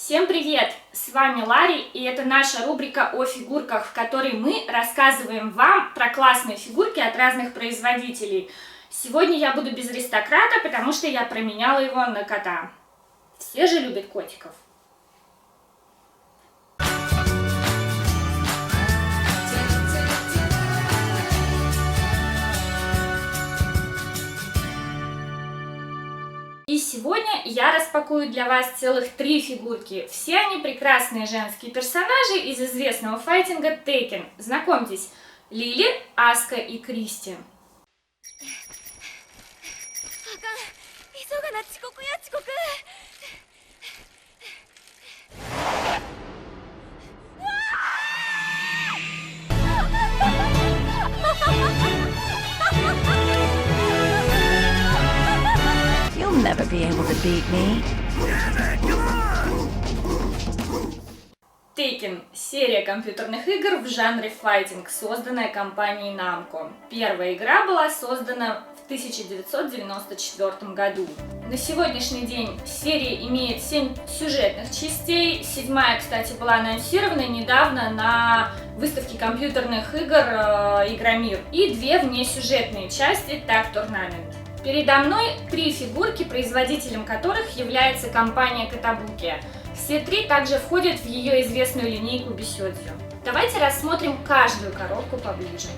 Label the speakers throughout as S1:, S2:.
S1: Всем привет! С вами Ларри, и это наша рубрика о фигурках, в которой мы рассказываем вам про классные фигурки от разных производителей. Сегодня я буду без аристократа, потому что я променяла его на кота. Все же любят котиков. И сегодня я распакую для вас целых 3 фигурки. Все они прекрасные женские персонажи из известного файтинга Tekken. Знакомьтесь, Лили, Аска и Кристи.
S2: You'll never be able to beat me.
S1: Tekken – серия компьютерных игр в жанре файтинг, созданная компанией Namco. Первая игра была создана в 1994 году. На сегодняшний день серия имеет 7 сюжетных частей. 7-я, кстати, была анонсирована недавно на выставке компьютерных игр Игромир. И 2 внесюжетные части Tag Tournament. Передо мной 3 фигурки, производителем которых является компания Kotobukiya. Все 3 также входят в ее известную линейку Bishodзю. Давайте рассмотрим каждую коробку поближе.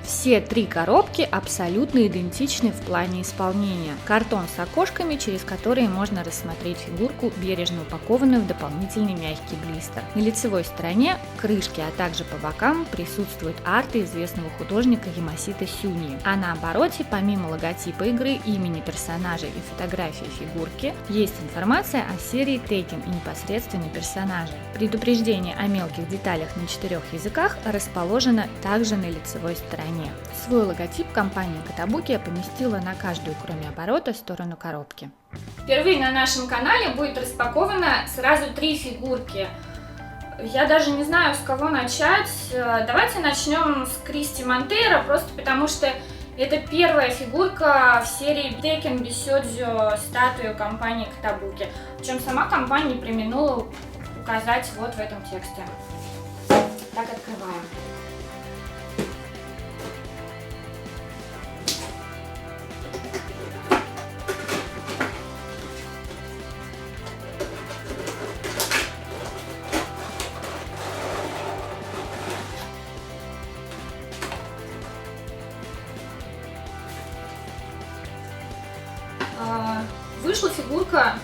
S1: Все 3 коробки абсолютно идентичны в плане исполнения. Картон с окошками, через которые можно рассмотреть фигурку, бережно упакованную в дополнительный мягкий блистер. На лицевой стороне крышки, а также по бокам присутствуют арты известного художника Ямасита Сюни. А на обороте, помимо логотипа игры, имени персонажа и фотографии фигурки, есть информация о серии Tekken и непосредственно персонаже. Предупреждение о мелких деталях на 4 языках расположено также на лицевой стороне. Свой логотип компания Kotobukiya поместила на каждую, кроме оборота, сторону коробки. Впервые на нашем канале будет распаковано сразу 3 фигурки. Я даже не знаю, с кого начать. Давайте начнем с Кристи Монтейро, просто потому что это первая фигурка в серии Tekken Bishodзю статую компании Kotobukiya. Причем сама компания не преминула указать вот в этом тексте. Так, открываем. Вышла фигурка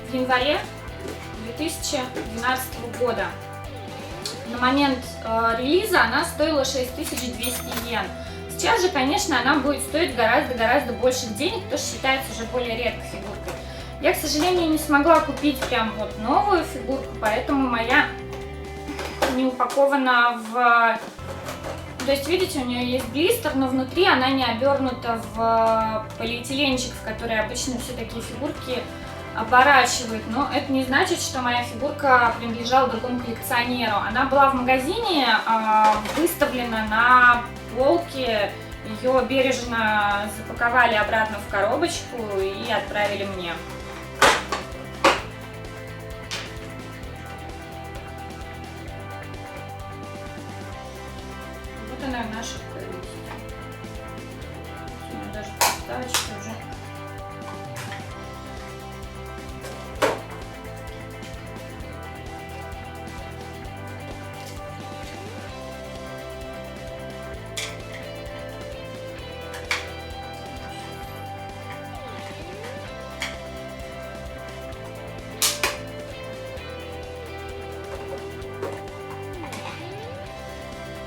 S1: в январе 2012 года. На момент релиза она стоила 6200 йен. Сейчас же, конечно, она будет стоить гораздо больше денег, потому что считается уже более редкой фигуркой. Я, к сожалению, не смогла купить прям вот новую фигурку, поэтому моя не упакована в... То есть, видите, у нее есть блистер, но внутри она не обернута в полиэтиленчик, в который обычно все такие фигурки оборачивают. Но это не значит, что моя фигурка принадлежала другому коллекционеру. Она была в магазине выставлена на полке, ее бережно запаковали обратно в коробочку и отправили мне. Вот она, наша Кристи. Даже подставочка уже.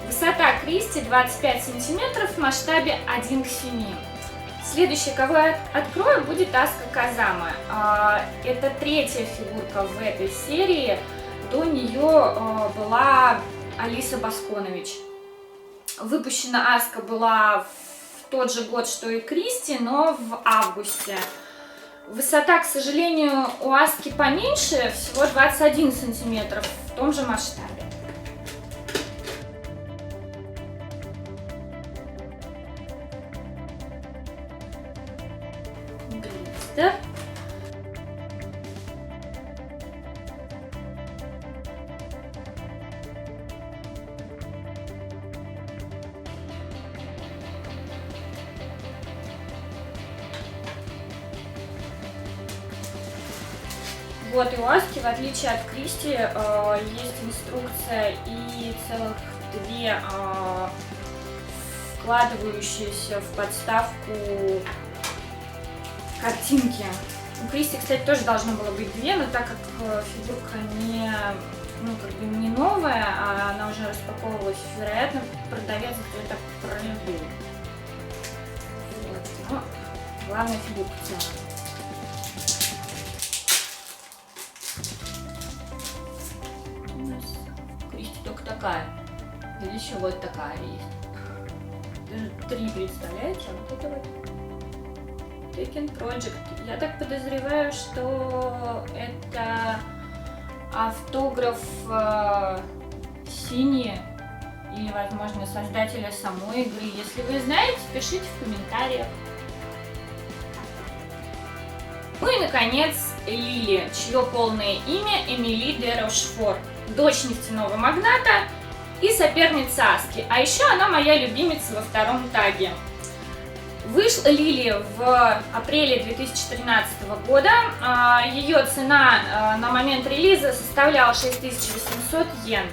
S1: Высота Кристи 25 сантиметров в масштабе 1 к 7. Следующая, кого я открою, будет Аска Казама. Это 3-я фигурка в этой серии. До нее была Алиса Басконович. Выпущена Аска была в тот же год, что и Кристи, но в августе. Высота, к сожалению, у Аски поменьше, всего 21 сантиметров в том же масштабе. Глистер. Вот, и у Аски, в отличие от Кристи, есть инструкция и целых две вкладывающиеся в подставку картинки. У Кристи, кстати, тоже должно было быть две, но так как фигурка не новая, а она уже распаковывалась, вероятно, продавец где-то пролюбил. Вот. Но главная фигурка целая. У нас Кристи только такая. Или еще вот такая есть. Даже 3, представляете? А вот это вот Tekken Project. Я так подозреваю, что это автограф Сини или, возможно, создателя самой игры. Если вы знаете, пишите в комментариях. Ну и, наконец, Лили, чье полное имя Эмили де Рошфор, дочь нефтяного магната и соперница Аски. А еще она моя любимица во втором таге. Вышла Лили в апреле 2013 года. Ее цена на момент релиза составляла 6800 йен.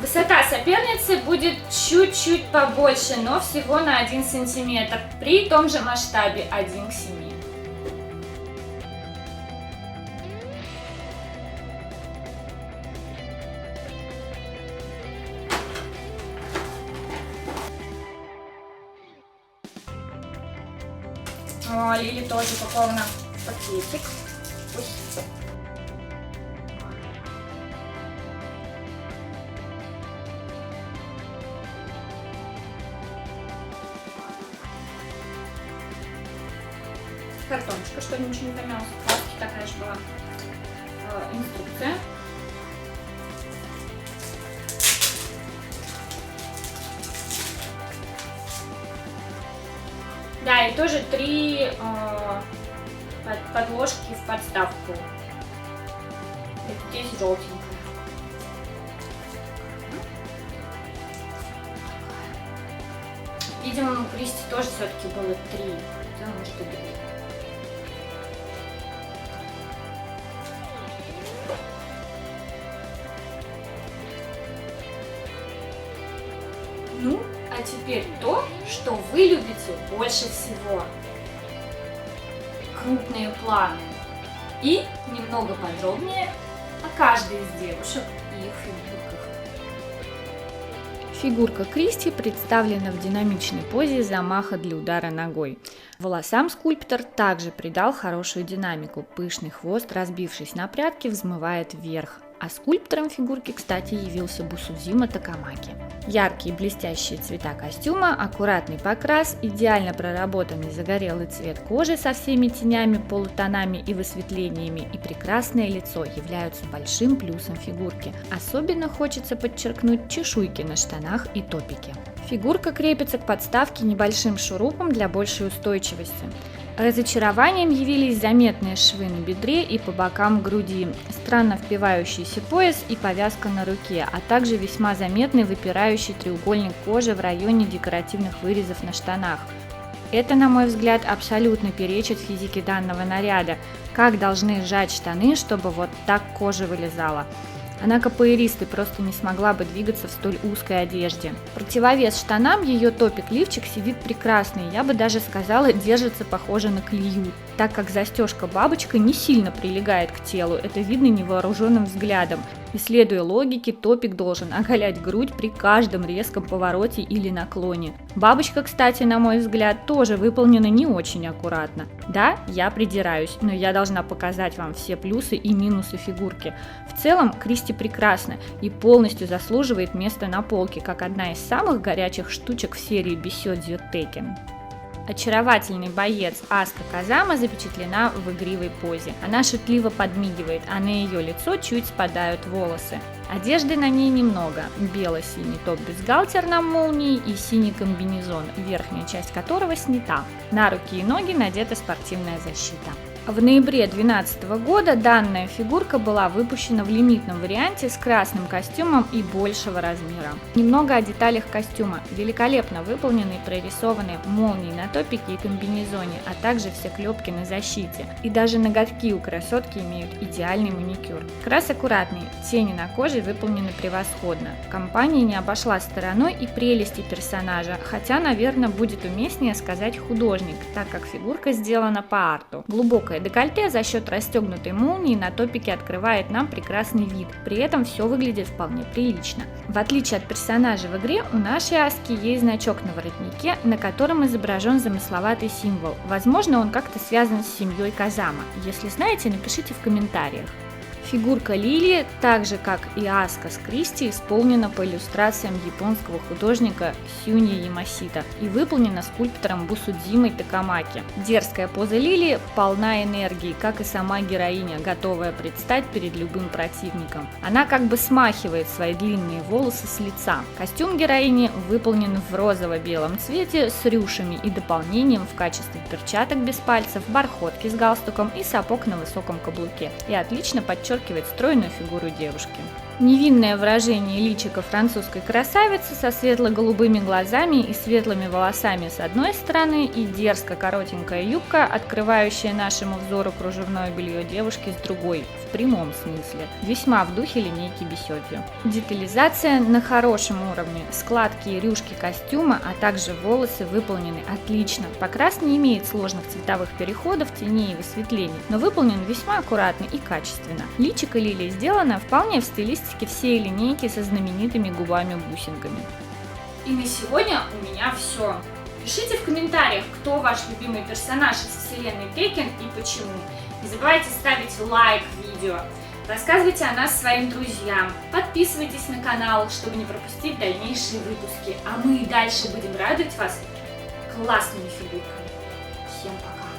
S1: Высота соперницы будет чуть-чуть побольше, но всего на 1 сантиметр, при том же масштабе 1 к 7. Лили тоже упакована в пакетик. Ой. Картоночка, чтобы ничего не помялось. Такая же была инструкция. Да, и тоже 3 подложки в подставку. Здесь желтенькая. Видимо, у Кристи тоже все-таки было 3. Хотя, может, и 2. Ну, а теперь то, что вы любите больше всего. Крупные планы. И немного подробнее о каждой из девушек и их фигурках. Фигурка Кристи представлена в динамичной позе замаха для удара ногой. Волосам скульптор также придал хорошую динамику. Пышный хвост, разбившись на прядки, взмывает вверх. А скульптором фигурки, кстати, явился Бусудзима Такамаки. Яркие блестящие цвета костюма, аккуратный покрас, идеально проработанный загорелый цвет кожи со всеми тенями, полутонами и высветлениями и прекрасное лицо являются большим плюсом фигурки. Особенно хочется подчеркнуть чешуйки на штанах и топике. Фигурка крепится к подставке небольшим шурупом для большей устойчивости. Разочарованием явились заметные швы на бедре и по бокам груди, странно впивающийся пояс и повязка на руке, а также весьма заметный выпирающий треугольник кожи в районе декоративных вырезов на штанах. Это, на мой взгляд, абсолютно перечит физике данного наряда. Как должны сжать штаны, чтобы вот так кожа вылезала? Она капоэристой просто не смогла бы двигаться в столь узкой одежде. В противовес штанам ее топик-лифчик сидит прекрасный, я бы даже сказала, держится похоже на клею, так как застежка-бабочка не сильно прилегает к телу, это видно невооруженным взглядом. И следуя логике, топик должен оголять грудь при каждом резком повороте или наклоне. Бабочка, кстати, на мой взгляд, тоже выполнена не очень аккуратно. Да, я придираюсь, но я должна показать вам все плюсы и минусы фигурки. В целом, Кристи прекрасна и полностью заслуживает места на полке, как одна из самых горячих штучек в серии Бисёдзю Tekken. Очаровательный боец Аска Казама запечатлена в игривой позе. Она шутливо подмигивает, а на ее лицо чуть спадают волосы. Одежды на ней немного. Бело-синий топ-бюстгальтер на молнии и синий комбинезон, верхняя часть которого снята. На руки и ноги надета спортивная защита. В ноябре 2012 года данная фигурка была выпущена в лимитном варианте с красным костюмом и большего размера. Немного о деталях костюма. Великолепно выполнены и прорисованы молнии на топике и комбинезоне, а также все клепки на защите. И даже ноготки у красотки имеют идеальный маникюр. Крас аккуратный, тени на коже выполнены превосходно. Компания не обошла стороной и прелести персонажа, хотя, наверное, будет уместнее сказать художник, так как фигурка сделана по арту. Глубокое декольте за счет расстегнутой молнии на топике открывает нам прекрасный вид, при этом все выглядит вполне прилично. В отличие от персонажа в игре, у нашей Аски есть значок на воротнике, на котором изображен замысловатый символ. Возможно, он как-то связан с семьей Казама. Если знаете, напишите в комментариях. Фигурка Лили, так же как и Аска с Кристи, исполнена по иллюстрациям японского художника Сюни Ямасита и выполнена скульптором Бусудзимой Такамаки. Дерзкая поза Лили полна энергии, как и сама героиня, готовая предстать перед любым противником. Она как бы смахивает свои длинные волосы с лица. Костюм героини выполнен в розово-белом цвете с рюшами и дополнением в качестве перчаток без пальцев, бархотки с галстуком и сапог на высоком каблуке. И отлично подчеркивает стройную фигуру девушки. Невинное выражение личика французской красавицы со светло-голубыми глазами и светлыми волосами с одной стороны и дерзко коротенькая юбка, открывающая нашему взору кружевное белье девушки с другой, в прямом смысле, весьма в духе линейки Бисёдзю. Детализация на хорошем уровне, складки и рюшки костюма, а также волосы выполнены отлично. Покрас не имеет сложных цветовых переходов, теней и высветлений, но выполнен весьма аккуратно и качественно. Личико Лили сделано вполне в стилистике всей линейки со знаменитыми губами-бусинками. И на сегодня у меня все. Пишите в комментариях, кто ваш любимый персонаж из вселенной Tekken и почему. Не забывайте ставить лайк видео. Рассказывайте о нас своим друзьям. Подписывайтесь на канал, чтобы не пропустить дальнейшие выпуски. А мы и дальше будем радовать вас классными фигурками. Всем пока!